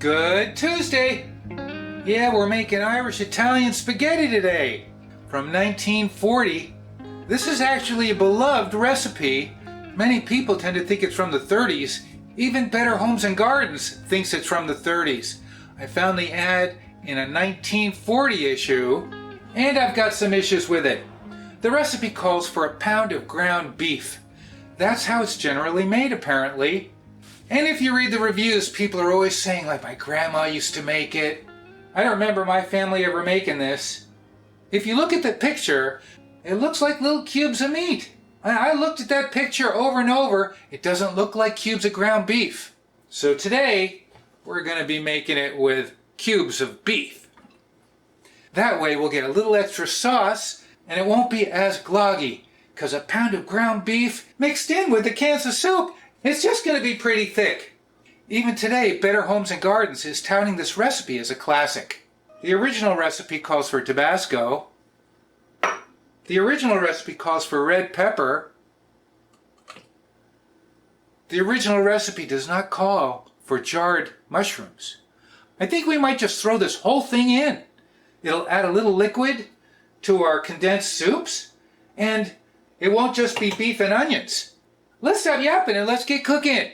Good Tuesday! Yeah, we're making Irish-Italian spaghetti today from 1940. This is actually a beloved recipe. Many people tend to think it's from the 30s. Even Better Homes and Gardens thinks it's from the 30s. I found the ad in a 1940 issue, and I've got some issues with it. The recipe calls for a pound of ground beef. That's how it's generally made, apparently. And if you read the reviews, people are always saying, like, my grandma used to make it. I don't remember my family ever making this. If you look at the picture, it looks like little cubes of meat. I looked at that picture over and over. It doesn't look like cubes of ground beef. So today, we're going to be making it with cubes of beef. That way we'll get a little extra sauce, and it won't be as gloggy, because a pound of ground beef mixed in with the cans of soup, it's just going to be pretty thick. Even today, Better Homes and Gardens is touting this recipe as a classic. The original recipe calls for Tabasco. The original recipe calls for red pepper. The original recipe does not call for jarred mushrooms. I think we might just throw this whole thing in. It'll add a little liquid to our condensed soups, and it won't just be beef and onions. Let's stop yapping and let's get cooking.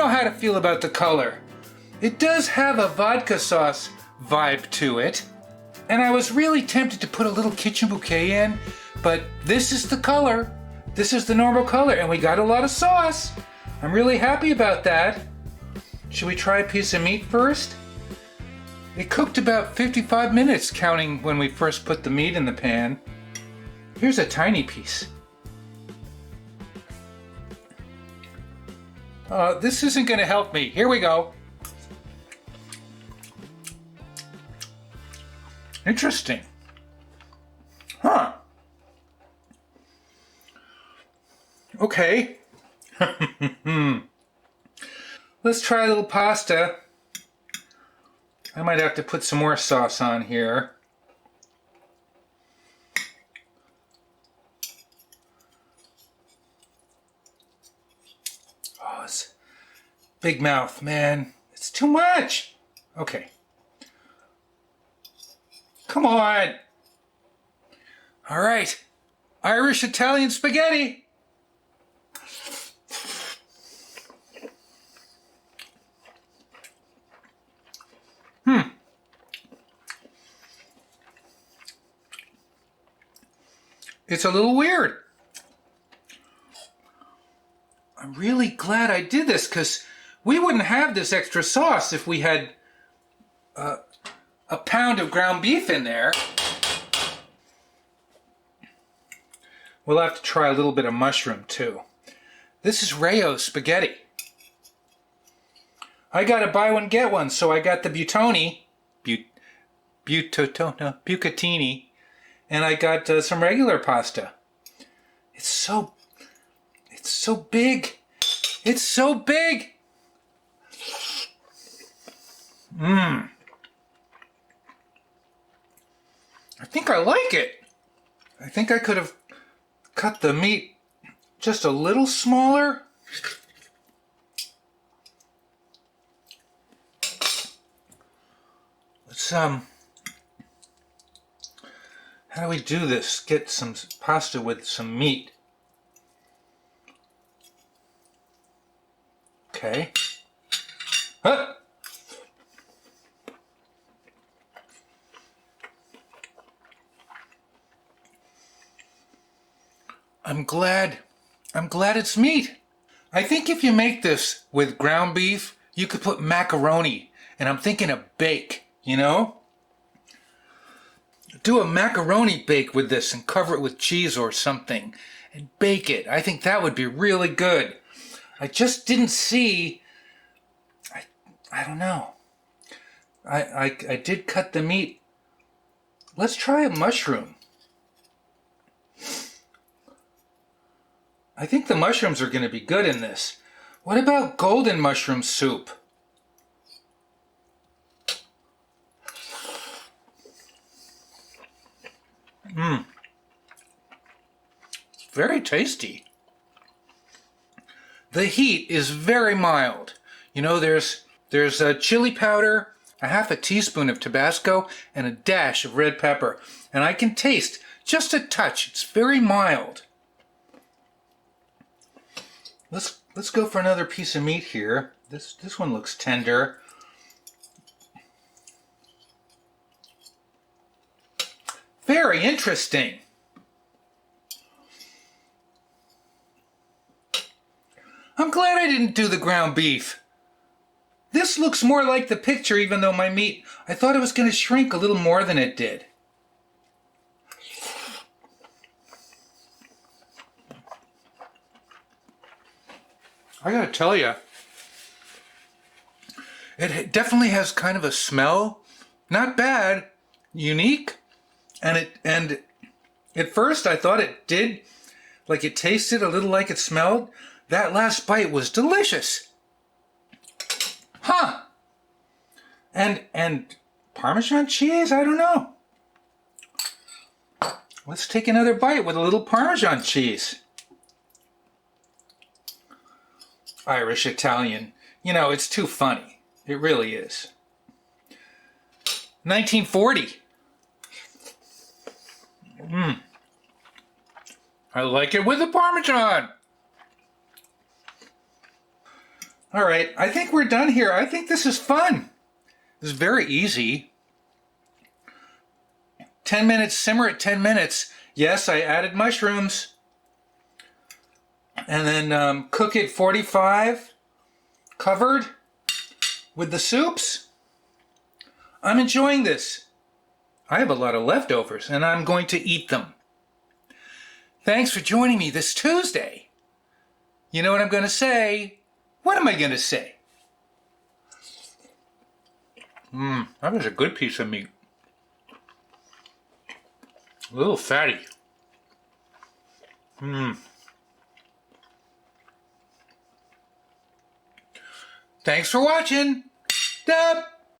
How to feel about the color. It does have a vodka sauce vibe to it, and I was really tempted to put a little kitchen bouquet in, but this is the color. This is the normal color, and we got a lot of sauce. I'm really happy about that. Should we try a piece of meat first? It cooked about 55 minutes, counting when we first put the meat in the pan. Here's a tiny piece. This isn't going to help me. Here we go. Interesting. Huh. Okay. Let's try a little pasta. I might have to put some more sauce on here. Oh, it's big mouth, man. It's too much. Okay. Come on. All right. Irish-Italian spaghetti. It's a little weird. I'm really glad I did this because we wouldn't have this extra sauce if we had a pound of ground beef in there. We'll have to try a little bit of mushroom too. This is Rayo's spaghetti. I got a buy one get one, so I got the bucatini, and I got some regular pasta. It's so big. It's so big. I think I like it. I think I could have cut the meat just a little smaller. Let's how do we do this? Get some pasta with some meat. Okay. Huh. I'm glad it's meat. I think if you make this with ground beef, you could put macaroni, and I'm thinking of bake, you know? Do a macaroni bake with this and cover it with cheese or something and bake it. I think that would be really good. I just didn't see, I don't know. I did cut the meat. Let's try a mushroom. I think the mushrooms are going to be good in this. What about golden mushroom soup? It's very tasty. The heat is very mild. You know, there's a chili powder, a half a teaspoon of Tabasco, and a dash of red pepper. And I can taste just a touch. It's very mild. Let's go for another piece of meat here. This one looks tender. Very interesting. I'm glad I didn't do the ground beef. This looks more like the picture, even though my meat, I thought it was going to shrink a little more than it did. I gotta tell you, it definitely has kind of a smell. Not bad, unique, and at first I thought it did, like it tasted a little like it smelled. That last bite was delicious. Huh. And Parmesan cheese? I don't know. Let's take another bite with a little Parmesan cheese. Irish Italian. You know, it's too funny. It really is. 1940. I like it with the Parmesan. All right, I think we're done here. I think this is fun. This is very easy. 10 minutes, simmer it 10 minutes. Yes, I added mushrooms. And then cook it 45, covered with the soups. I'm enjoying this. I have a lot of leftovers, and I'm going to eat them. Thanks for joining me this Tuesday. You know what I'm going to say? What am I going to say? That was a good piece of meat. A little fatty. Thanks for watching. Dub.